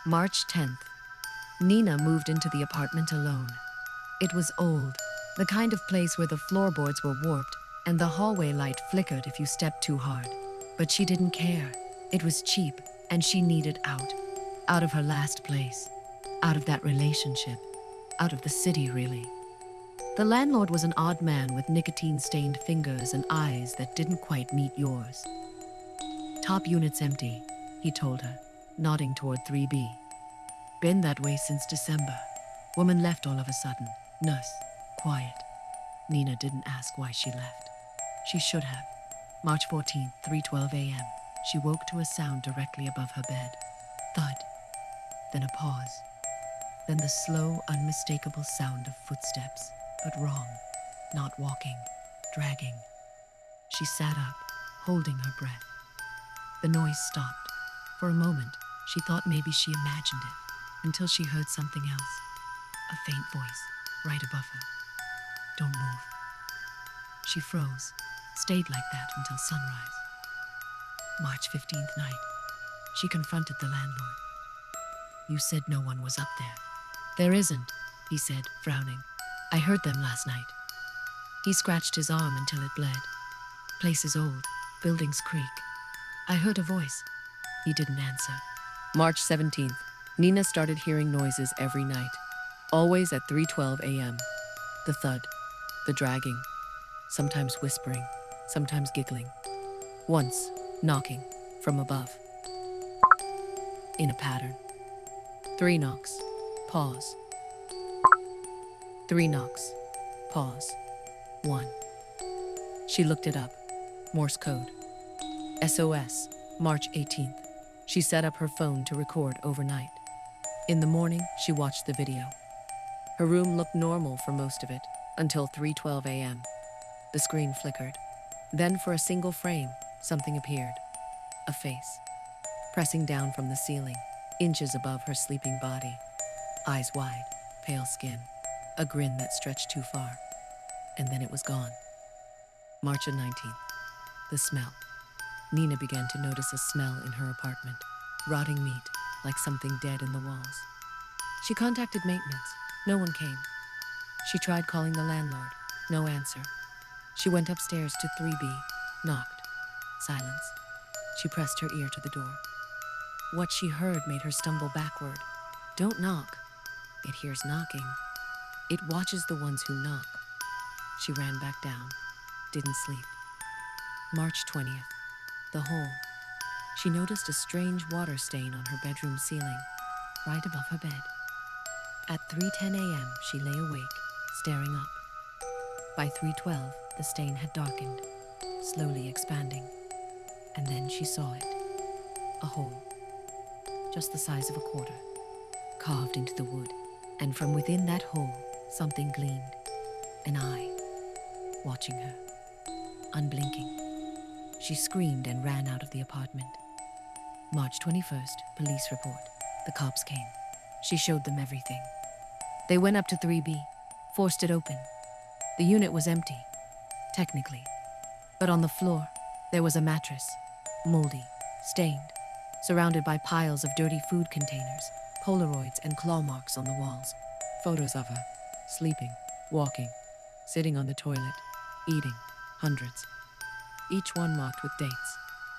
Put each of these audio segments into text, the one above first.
March 10th. Nina moved into the apartment alone. It was old, the kind of place where the floorboards were warped and the hallway light flickered if you stepped too hard. But she didn't care. It was cheap, and she needed out. Out of her last place. Out of that relationship. Out of the city, really. The landlord was an odd man with nicotine-stained fingers and eyes that didn't quite meet yours. "Top unit's empty," he told her, nodding toward 3B. "Been that way since December. Woman left all of a sudden. Nurse. Quiet." Nina didn't ask why she left. She should have. March 14th, 3:12 a.m. She woke to a sound directly above her bed. Thud. Then a pause. Then the slow, unmistakable sound of footsteps, but wrong. Not walking. Dragging. She sat up, holding her breath. The noise stopped. For a moment, she thought maybe she imagined it, until she heard something else. A faint voice, right above her. "Don't move." She froze, stayed like that until sunrise. March 15th night. She confronted the landlord. "You said no one was up there." "There isn't," he said, frowning. "I heard them last night." He scratched his arm until it bled. "Place is old, buildings creak. I heard a voice." He didn't answer. March 17th. Nina started hearing noises every night, always at 3:12 a.m. The thud, the dragging, sometimes whispering, sometimes giggling. Once, knocking from above. In a pattern. 3 knocks. Pause. 3 knocks. Pause. 1. She looked it up. Morse code. SOS. March 18th. She set up her phone to record overnight. In the morning, she watched the video. Her room looked normal for most of it, until 3:12 a.m. The screen flickered. Then, for a single frame, something appeared. A face. Pressing down from the ceiling, inches above her sleeping body. Eyes wide, pale skin. A grin that stretched too far. And then it was gone. March 19th. The smell. Nina began to notice a smell in her apartment. Rotting meat, like something dead in the walls. She contacted maintenance. No one came. She tried calling the landlord. No answer. She went upstairs to 3B. Knocked. Silence. She pressed her ear to the door. What she heard made her stumble backward. Don't knock. It hears knocking. It watches the ones who knock. She ran back down. Didn't sleep. March 20th. The hole. She noticed a strange water stain on her bedroom ceiling, right above her bed. At 3:10 a.m., she lay awake, staring up. By 3:12, the stain had darkened, slowly expanding. And then she saw it. A hole. Just the size of a quarter. Carved into the wood. And from within that hole, something gleamed. An eye. Watching her. Unblinking. She screamed and ran out of the apartment. March 21st, police report. The cops came. She showed them everything. They went up to 3B, forced it open. The unit was empty, technically. But on the floor, there was a mattress, moldy, stained, surrounded by piles of dirty food containers, Polaroids and claw marks on the walls. Photos of her, sleeping, walking, sitting on the toilet, eating, hundreds. Each one marked with dates,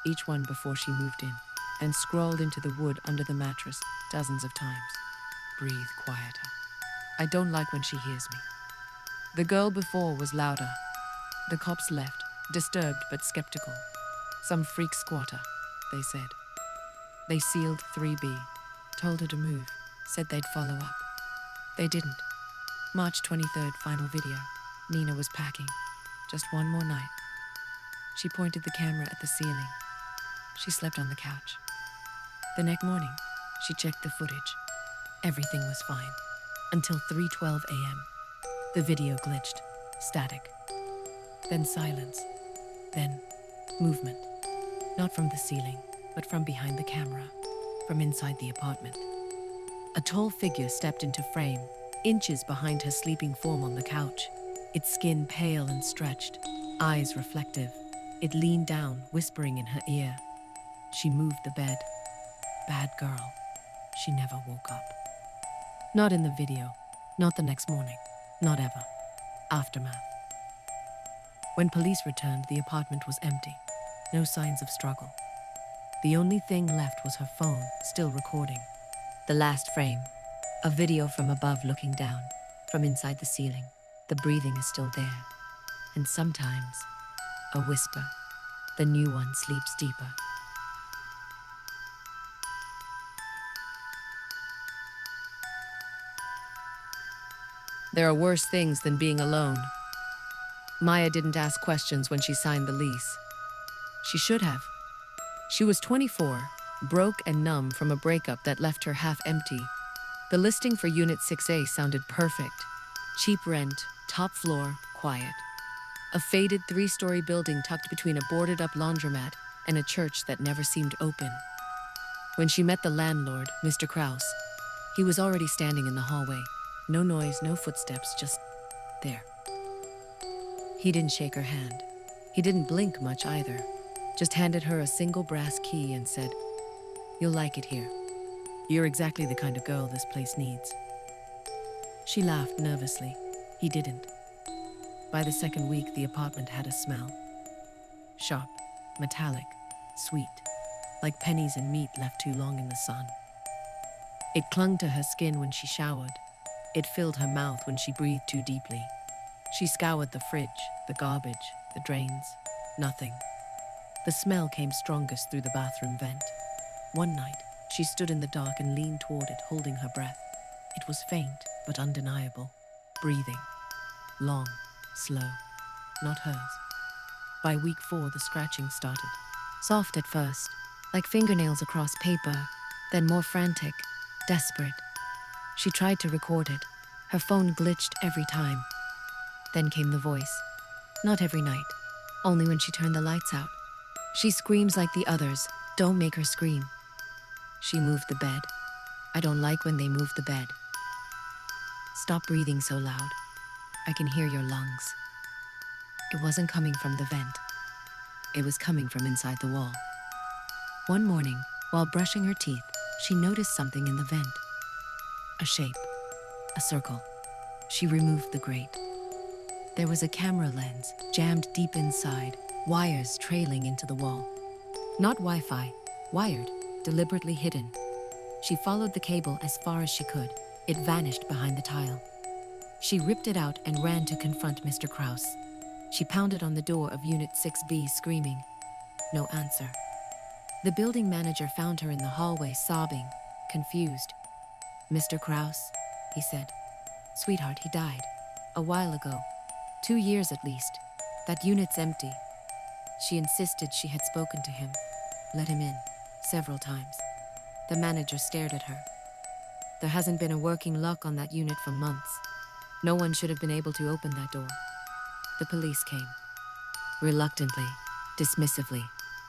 each one before she moved in, and scrawled into the wood under the mattress dozens of times. Breathe quieter. I don't like when she hears me. The girl before was louder. The cops left, disturbed but skeptical. Some freak squatter, they said. They sealed 3B, told her to move, said they'd follow up. They didn't. March 23rd, final video. Nina was packing. Just one more night. She pointed the camera at the ceiling. She slept on the couch. The next morning, she checked the footage. Everything was fine. Until 3:12 a.m. The video glitched. Static. Then silence. Then movement. Not from the ceiling, but from behind the camera. From inside the apartment. A tall figure stepped into frame, inches behind her sleeping form on the couch. Its skin pale and stretched, eyes reflective. It leaned down, whispering in her ear. She moved the bed. Bad girl. she never woke up. Not in the video, not the next morning, not ever. Aftermath. When police returned, the apartment was empty. No signs of struggle. The only thing left was her phone, still recording. The last frame. A video from above looking down, from inside the ceiling. The breathing is still there. And sometimes, a whisper. The new one sleeps deeper. There are worse things than being alone. Maya didn't ask questions when she signed the lease. She should have. She was 24, broke and numb from a breakup that left her half empty. The listing for Unit 6A sounded perfect. Cheap rent, top floor, quiet. A faded 3-story building tucked between a boarded-up laundromat and a church that never seemed open. When she met the landlord, Mr. Kraus, he was already standing in the hallway. No noise, no footsteps, just there. He didn't shake her hand. He didn't blink much either. Just handed her a single brass key and said, "You'll like it here. You're exactly the kind of girl this place needs." She laughed nervously. He didn't. By the second week, the apartment had a smell. Sharp, metallic, sweet, like pennies and meat left too long in the sun. It clung to her skin when she showered. It filled her mouth when she breathed too deeply. She scoured the fridge, the garbage, the drains. Nothing. The smell came strongest through the bathroom vent. One night, she stood in the dark and leaned toward it, holding her breath. It was faint, but undeniable. Breathing. Long, slow. Not hers. By week 4, the scratching started. Soft at first, like fingernails across paper, then more frantic, desperate. She tried to record it. Her phone glitched every time. Then came the voice. Not every night, only when she turned the lights out. She screams like the others. Don't make her scream. She moved the bed. I don't like when they move the bed. Stop breathing so loud. I can hear your lungs. It wasn't coming from the vent. It was coming from inside the wall. One morning, while brushing her teeth, she noticed something in the vent. A shape. A circle. She removed the grate. There was a camera lens jammed deep inside, wires trailing into the wall. Not Wi-Fi, wired, deliberately hidden. She followed the cable as far as she could. It vanished behind the tile. She ripped it out and ran to confront Mr. Kraus. She pounded on the door of Unit 6B, screaming. No answer. The building manager found her in the hallway, sobbing, confused. "Mr. Kraus," he said. "Sweetheart, he died. A while ago. 2 years at least. That unit's empty." She insisted she had spoken to him. Let him in. Several times. The manager stared at her. There hasn't been a working lock on that unit for months. No one should have been able to open that door. The police came. Reluctantly, dismissively,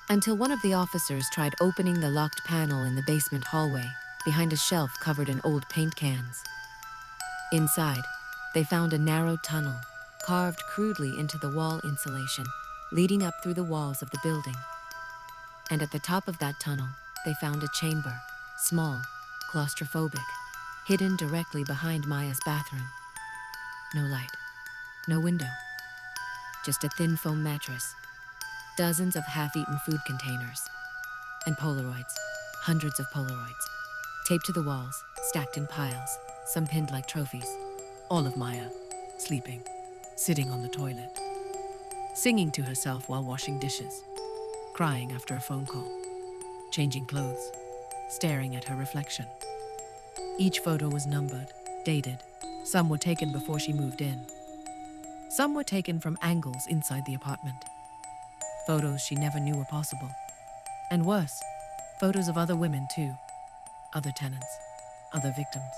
until one of the officers tried opening the locked panel in the basement hallway, behind a shelf covered in old paint cans. Inside, they found a narrow tunnel, carved crudely into the wall insulation, leading up through the walls of the building. And at the top of that tunnel, they found a chamber, small, claustrophobic, hidden directly behind Maya's bathroom. No light, no window, just a thin foam mattress, dozens of half-eaten food containers, and Polaroids, hundreds of Polaroids, taped to the walls, stacked in piles, some pinned like trophies. All of Maya, sleeping, sitting on the toilet, singing to herself while washing dishes, crying after a phone call, changing clothes, staring at her reflection. Each photo was numbered, dated. Some were taken before she moved in. Some were taken from angles inside the apartment. Photos she never knew were possible. And worse, photos of other women too. Other tenants, other victims.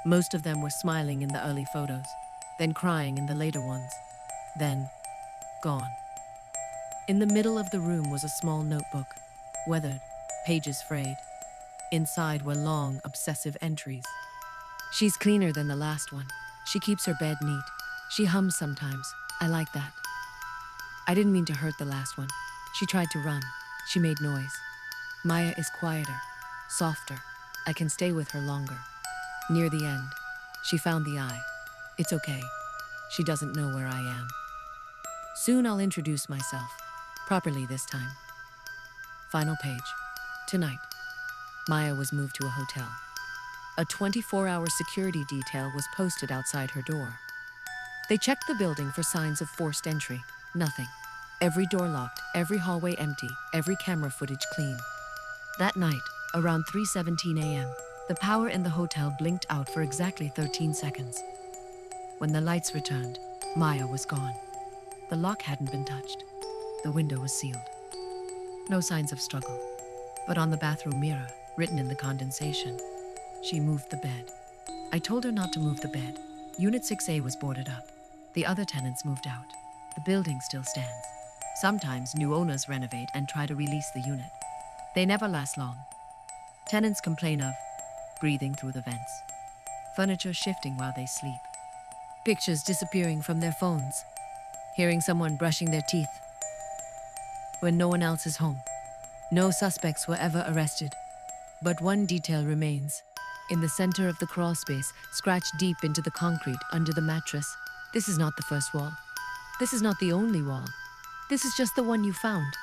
Most of them were smiling in the early photos, then crying in the later ones, then gone. In the middle of the room was a small notebook, weathered, pages frayed. Inside were long, obsessive entries. She's cleaner than the last one. She keeps her bed neat. She hums sometimes. I like that. I didn't mean to hurt the last one. She tried to run. She made noise. Maya is quieter, softer, I can stay with her longer. Near the end, she found the eye. It's okay. She doesn't know where I am. Soon I'll introduce myself. Properly this time. Final page. Tonight, Maya was moved to a hotel. A 24-hour security detail was posted outside her door. They checked the building for signs of forced entry. Nothing. Every door locked, every hallway empty, every camera footage clean. That night, around 3:17 a.m., the power in the hotel blinked out for exactly 13 seconds. When the lights returned, Maya was gone. The lock hadn't been touched. The window was sealed. No signs of struggle. But on the bathroom mirror, written in the condensation, she moved the bed. I told her not to move the bed. Unit 6A was boarded up. The other tenants moved out. The building still stands. Sometimes new owners renovate and try to release the unit. They never last long. Tenants complain of breathing through the vents, furniture shifting while they sleep, pictures disappearing from their phones, hearing someone brushing their teeth when no one else is home. No suspects were ever arrested. But one detail remains. In the center of the crawl space, scratched deep into the concrete under the mattress. This is not the first wall. This is not the only wall. This is just the one you found.